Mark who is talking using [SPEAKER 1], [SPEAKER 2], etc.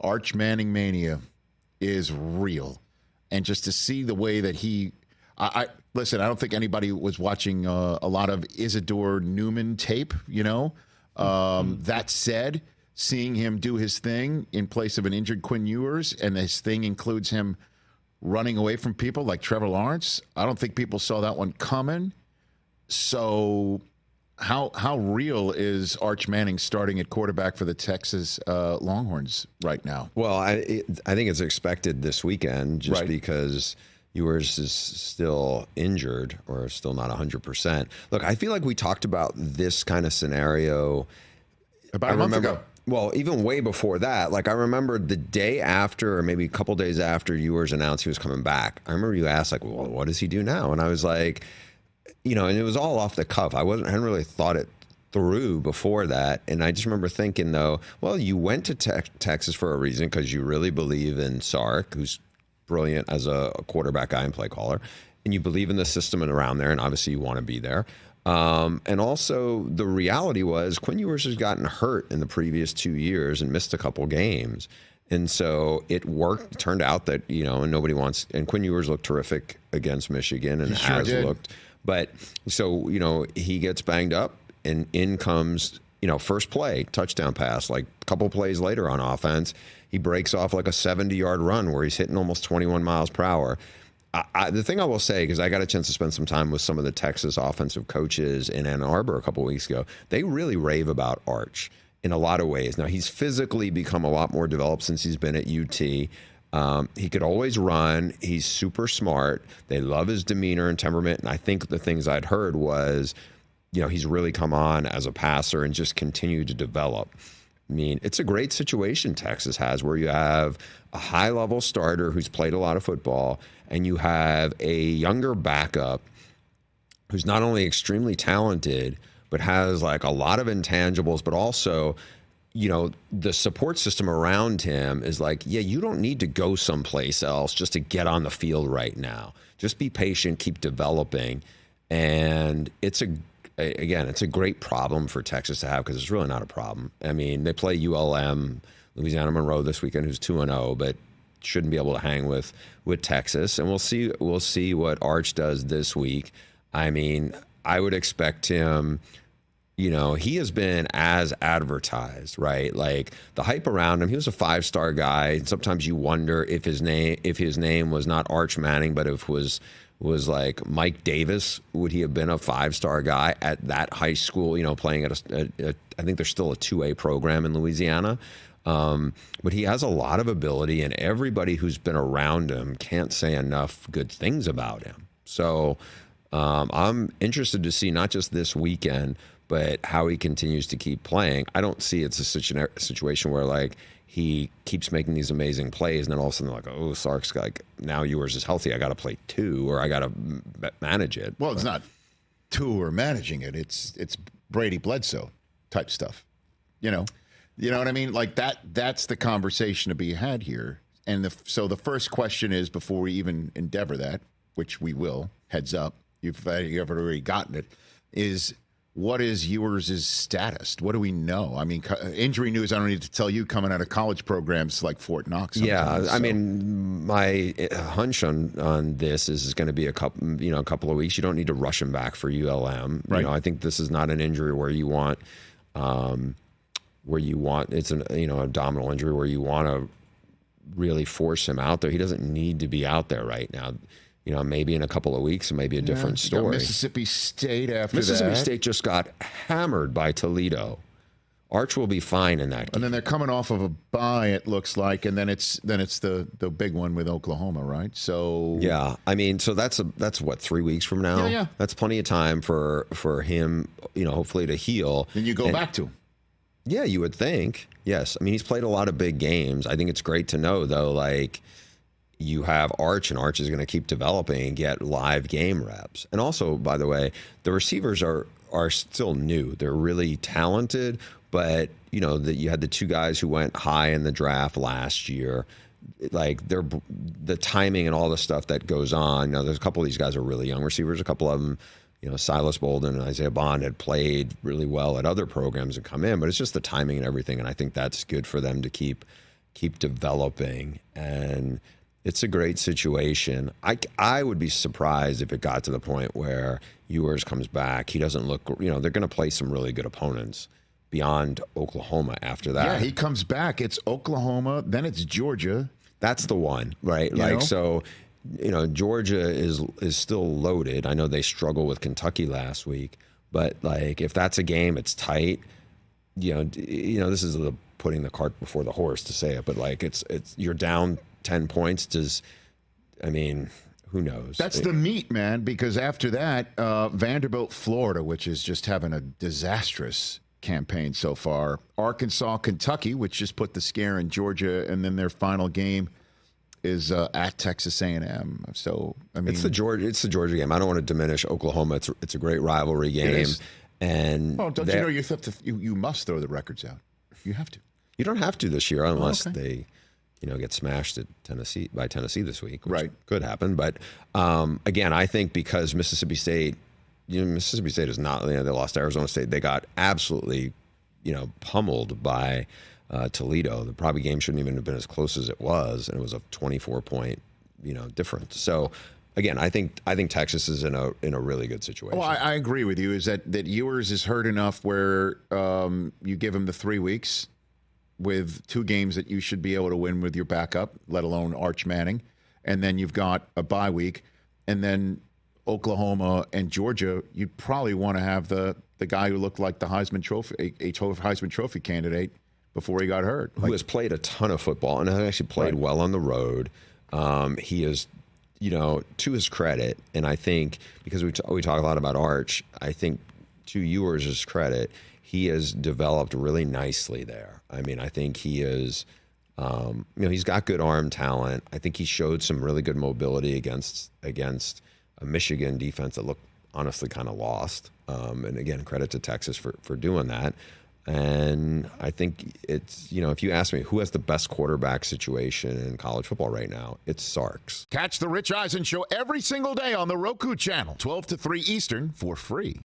[SPEAKER 1] Arch Manning mania is real. And just to see the way that I listen, I don't think anybody was watching a lot of Isidore Newman tape, That said, seeing him do his thing in place of an injured Quinn Ewers, and his thing includes him running away from people like Trevor Lawrence, I don't think people saw that one coming. So how real is Arch Manning starting at quarterback for the Texas Longhorns right now?
[SPEAKER 2] Well, I think it's expected this weekend just because Ewers is still injured or still not 100%. Look, I feel like we talked about this kind of scenario
[SPEAKER 1] about a month ago.
[SPEAKER 2] Well, even way before that. Like, I remember the day after, or maybe a couple days after Ewers announced he was coming back, I remember you asked, like, well, what does he do now? And I was like, and it was all off the cuff. I hadn't really thought it through before that. And I just remember thinking, though, well, you went to Texas for a reason because you really believe in Sark, who's brilliant as a quarterback guy and play caller, and you believe in the system and around there, and obviously you want to be there. And also the reality was Quinn Ewers has gotten hurt in the previous 2 years and missed a couple games. And so it worked. It turned out that, and nobody wants, and Quinn Ewers looked terrific against Michigan and has looked. But so, he gets banged up and in comes, first play, touchdown pass, like a couple plays later on offense, he breaks off like a 70-yard run where he's hitting almost 21 miles per hour. The thing I will say, because I got a chance to spend some time with some of the Texas offensive coaches in Ann Arbor a couple of weeks ago, they really rave about Arch in a lot of ways. Now, he's physically become a lot more developed since he's been at UT. He could always run. He's super smart. They love his demeanor and temperament. And I think the things I'd heard was, he's really come on as a passer and just continued to develop. I mean, it's a great situation Texas has where you have a high-level starter who's played a lot of football, and you have a younger backup who's not only extremely talented, but has like a lot of intangibles, but also, the support system around him is like, yeah, you don't need to go someplace else just to get on the field right now. Just be patient, keep developing. And it's a great problem for Texas to have because it's really not a problem. I mean, they play ULM, Louisiana Monroe this weekend, who's 2-0, but shouldn't be able to hang with Texas. And we'll see what Arch does this week. I mean, I would expect him, he has been as advertised, right? Like the hype around him, he was a 5-star guy. And sometimes you wonder if his name was not Arch Manning, but if was like Mike Davis, would he have been a 5-star guy at that high school, playing at I think there's still a 2A program in Louisiana. But he has a lot of ability, and everybody who's been around him can't say enough good things about him. So I'm interested to see not just this weekend, but how he continues to keep playing. I don't see it's a situation where like he keeps making these amazing plays, and then all of a sudden they're like, oh, Sark's like, now Ewers is healthy, I got to play 2, or I got to manage it.
[SPEAKER 1] Well, it's not 2 or managing it. It's Brady Bledsoe type stuff. You know what I mean? Like that's the conversation to be had here. And so the first question is, before we even endeavor that, which we will, heads up, you've already gotten it, is what is Ewers' status? What do we know? I mean, injury news, I don't need to tell you, coming out of college programs like Fort Knox.
[SPEAKER 2] Yeah, I mean, my hunch on this is going to be a couple of weeks. You don't need to rush him back for ULM.
[SPEAKER 1] Right.
[SPEAKER 2] I think this is not an injury where you want it's an abdominal injury where you want to really force him out there. He doesn't need to be out there right now. Maybe in a couple of weeks, it may be a different story.
[SPEAKER 1] Mississippi State
[SPEAKER 2] Mississippi State just got hammered by Toledo. Arch will be fine in that game.
[SPEAKER 1] And then they're coming off of a bye, it looks like, and then it's the big one with Oklahoma, right? So
[SPEAKER 2] yeah, I mean, so that's what, 3 weeks from now.
[SPEAKER 1] Yeah.
[SPEAKER 2] That's plenty of time for him, hopefully to heal.
[SPEAKER 1] Then you go back to him.
[SPEAKER 2] Yeah, you would think. Yes, I mean, he's played a lot of big games. I think it's great to know though, like, you have Arch, and Arch is going to keep developing and get live game reps. And also, by the way, the receivers are still new. They're really talented, but you had the 2 guys who went high in the draft last year. Like the timing and all the stuff that goes on. There's a couple of these guys are really young receivers. A couple of them, Silas Bolden and Isaiah Bond had played really well at other programs and come in, but it's just the timing and everything. And I think that's good for them to keep keep developing, and it's a great situation. I would be surprised if it got to the point where Ewers comes back. He doesn't look, they're going to play some really good opponents beyond Oklahoma after that.
[SPEAKER 1] Yeah, he comes back. It's Oklahoma, then it's Georgia.
[SPEAKER 2] That's the one, right? So, Georgia is still loaded. I know they struggled with Kentucky last week, but if that's a game, it's tight. This is putting the cart before the horse to say it, but it's you're down 10 points. Who knows?
[SPEAKER 1] That's the meat, man, because after that, Vanderbilt, Florida, which is just having a disastrous campaign so far. Arkansas, Kentucky, which just put the scare in Georgia, and then their final game is at Texas A&M. So,
[SPEAKER 2] it's the Georgia game. I don't want to diminish Oklahoma. It's a great rivalry game. And
[SPEAKER 1] don't you know you must throw the records out? You have to.
[SPEAKER 2] You don't have to this year unless they get smashed at Tennessee this week, which could happen. But again, I think because Mississippi State is not, they lost to Arizona State. They got absolutely, pummeled by Toledo. The probably game shouldn't even have been as close as it was, and it was a 24-point, difference. So again, I think Texas is in a really good situation.
[SPEAKER 1] Well, I agree with you. Is that Ewers is hurt enough where you give him the 3 weeks with 2 games that you should be able to win with your backup, let alone Arch Manning, and then you've got a bye week, and then Oklahoma and Georgia, you'd probably want to have the guy who looked like the Heisman Trophy candidate before he got hurt.
[SPEAKER 2] Who has played a ton of football and has actually played well on the road. He is, to his credit, and I think because we talk a lot about Arch, I think to Ewers' credit, he has developed really nicely there. I think he is, he's got good arm talent. I think he showed some really good mobility against a Michigan defense that looked honestly kind of lost. And again, credit to Texas for doing that. And I think it's, if you ask me who has the best quarterback situation in college football right now, it's Sarks.
[SPEAKER 1] Catch the Rich Eisen Show every single day on the Roku Channel, 12 to 3 Eastern for free.